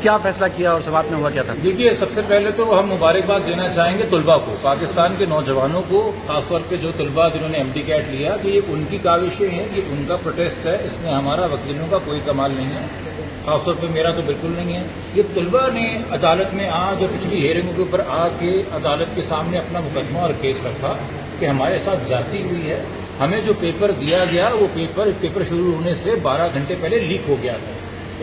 کیا فیصلہ کیا اور سماعت میں ہوا کیا تھا؟ دیکھیے، سب سے پہلے تو ہم مبارکباد دینا چاہیں گے طلباء کو، پاکستان کے نوجوانوں کو، خاص طور پہ جو طلباء جنہوں نے MD کیٹ لیا، کہ یہ ان کی کاوشیں ہیں، یہ ان کا پروٹیسٹ ہے، اس میں ہمارا وکیلوں کا کوئی کمال نہیں ہے، خاص طور پہ میرا تو بالکل نہیں ہے۔ یہ طلباء نے عدالت میں جو پچھلی ہیئرنگوں کے اوپر کے عدالت کے سامنے اپنا مقدمہ اور کیس رکھا کہ ہمارے ساتھ زیادتی ہوئی ہے، ہمیں جو پیپر دیا گیا وہ پیپر شروع ہونے سے 12 گھنٹے پہلے لیک ہو گیا تھا۔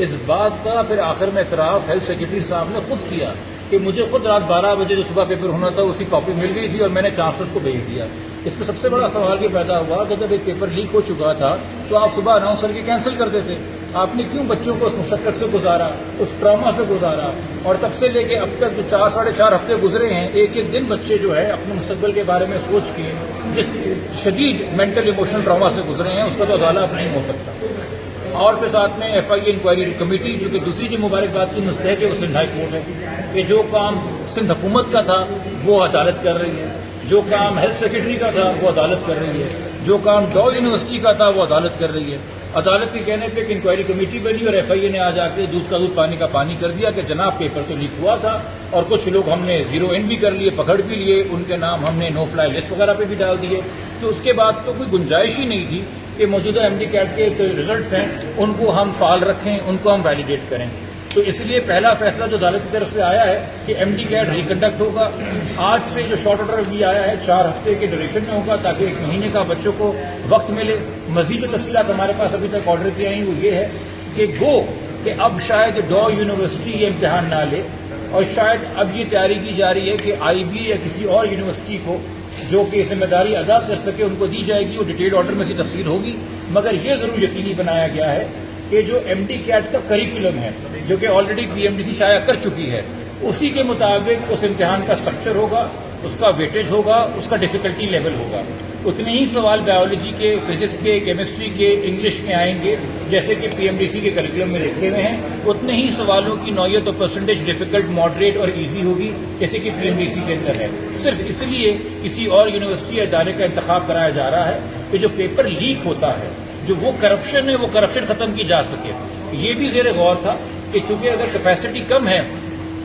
اس بات کا پھر آخر میں اعتراف ہیلتھ سیکرٹری صاحب نے خود کیا کہ مجھے خود رات 12 بجے جو صبح پیپر ہونا تھا اس کی کاپی مل گئی تھی اور میں نے چانسلرز کو بھیج دیا۔ اس پہ سب سے بڑا سوال یہ پیدا ہوا کہ جب ایک پیپر لیک ہو چکا تھا تو آپ صبح اناؤنس کر کے کینسل کرتے تھے، آپ نے کیوں بچوں کو اس مشقت سے گزارا، اس ٹراما سے گزارا، اور تب سے لے کے اب تک جو 4 ساڑھے 4 ہفتے گزرے ہیں، ایک ایک دن بچے جو ہے اپنے مستقبل کے بارے میں سوچ کے جس شدید مینٹل ایموشنل ٹراما سے گزرے ہیں اس کا تو ازالہ اب نہیں ہو سکتا۔ اور پھر ساتھ میں FIA انکوائری کمیٹی جو کہ دوسری جو مبارکباد کی مستحق ہے وہ سندھ ہائی کورٹ ہے کہ جو کام سندھ حکومت کا تھا وہ عدالت کر رہی ہے، جو کام ہیلتھ سیکرٹری کا تھا وہ عدالت کر رہی ہے، جو کام ڈا یونیورسٹی کا تھا وہ عدالت کر رہی ہے۔ عدالت کے کہنے پہ ایک انکوائری کمیٹی بنی اور FIA نے آ کے دودھ کا دودھ پانی کا پانی کر دیا کہ جناب پیپر تو لیک ہوا تھا اور کچھ لوگ ہم نے 0 بھی کر لیے، پکڑ بھی لیے، ان کے نام ہم نے نو فلائی لسٹ وغیرہ پہ بھی ڈال دیے۔ تو اس کے بعد تو کوئی گنجائش ہی نہیں تھی کہ موجودہ MD کیٹ کے جو ریزلٹس ہیں ان کو ہم فعال رکھیں، ان کو ہم ویلیڈیٹ کریں۔ تو اس لیے پہلا فیصلہ جو عدالت کی طرف سے آیا ہے کہ MD کیٹ ریکنڈکٹ ہوگا۔ آج سے جو شارٹ آرڈر بھی آیا ہے 4 ہفتے کے ڈیوریشن میں ہوگا تاکہ 1 مہینے کا بچوں کو وقت ملے۔ مزید جو تفصیلات ہمارے پاس ابھی تک آرڈر کی آئی وہ یہ ہے کہ اب شاید ڈا یونیورسٹی یہ امتحان نہ لے، اور شاید اب یہ تیاری کی جا رہی ہے کہ IB یا کسی اور یونیورسٹی کو جو کہ ذمہ داری ادا کر سکے ان کو دی جائے گی۔ وہ ڈیٹیل آرڈر میں سے تفصیل ہوگی، مگر یہ ضرور یقینی بنایا گیا ہے کہ جو MD کیٹ کا کریکولم ہے جو کہ آلریڈی PMDC شائع کر چکی ہے، اسی کے مطابق اس امتحان کا اسٹرکچر ہوگا، اس کا ویٹیج ہوگا، اس کا ڈیفیکلٹی لیول ہوگا۔ اتنے ہی سوال بایولوجی کے، فزکس کے، کیمسٹری کے، انگلش کے آئیں گے جیسے کہ PMDC کے کریکولم میں لکھے ہوئے ہیں۔ اتنے ہی سوالوں کی نوعیت اور پرسنٹیج ڈیفیکلٹ، ماڈریٹ اور ایزی ہوگی جیسے کہ PMDC کے اندر ہے۔ صرف اس لیے کسی اور یونیورسٹی یا ادارے کا انتخاب کرایا جا رہا ہے کہ جو پیپر لیک ہوتا ہے، جو وہ کرپشن ہے، وہ کرپشن ختم کی جا سکے۔ یہ بھی زیر غور تھا کہ چونکہ اگر کیپیسٹی کم ہے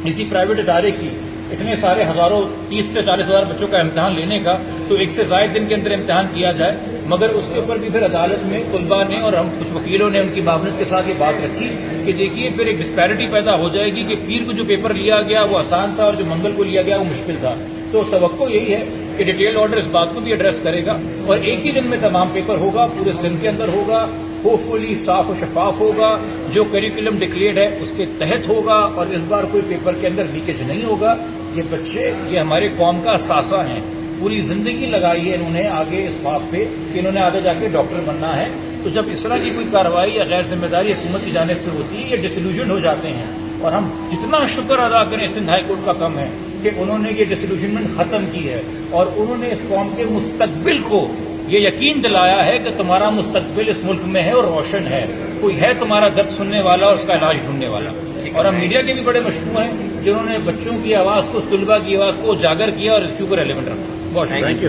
کسی پرائیویٹ ادارے کی اتنے سارے ہزاروں 30 سے 40 ہزار بچوں کا امتحان لینے کا، تو 1 سے زائد دن کے اندر امتحان کیا جائے، مگر اس کے اوپر بھی پھر عدالت میں طلباء نے اور ہم کچھ وکیلوں نے ان کی معاونت کے ساتھ یہ بات رکھی کہ دیکھیے پھر ایک ڈسپیرٹی پیدا ہو جائے گی کہ پیر کو جو پیپر لیا گیا وہ آسان تھا اور جو منگل کو لیا گیا وہ مشکل تھا۔ تو توقع یہی ہے کہ ڈیٹیل آرڈر اس بات کو بھی ایڈریس کرے گا اور ایک ہی دن میں تمام پیپر ہوگا، پورے سندھ کے اندر ہوگا، ہوپ فلی صاف و شفاف ہوگا، جو کریکولم ڈکلیئرڈ ہے اس کے تحت ہوگا، اور اس بار کوئی پیپر کے اندر لیکیج نہیں ہوگا۔ یہ بچے یہ ہمارے قوم کا اثاثہ ہیں، پوری زندگی لگائی ہے انہوں نے آگے اس بات پہ کہ انہوں نے آگے جا کے ڈاکٹر بننا ہے۔ تو جب اس طرح کی کوئی کارروائی یا غیر ذمہ داری حکومت کی جانب سے ہوتی ہے، یہ ڈسلوژن ہو جاتے ہیں، اور ہم جتنا شکر ادا کریں سندھ ہائی کورٹ کا کم ہے کہ انہوں نے یہ ڈسلوژنمنٹ ختم کی ہے اور انہوں نے اس قوم کے مستقبل کو یہ یقین دلایا ہے کہ تمہارا مستقبل اس ملک میں ہے اور روشن ہے، کوئی ہے تمہارا درد سننے والا اور اس کا علاج ڈھونڈنے والا۔ اور ہم میڈیا کے بھی بڑے مشہور ہیں جنہوں نے بچوں کی آواز کو، طلباء کی آواز کو اجاگر کیا اور اس کو ریلیونٹ رکھا۔ بہت شکریہ۔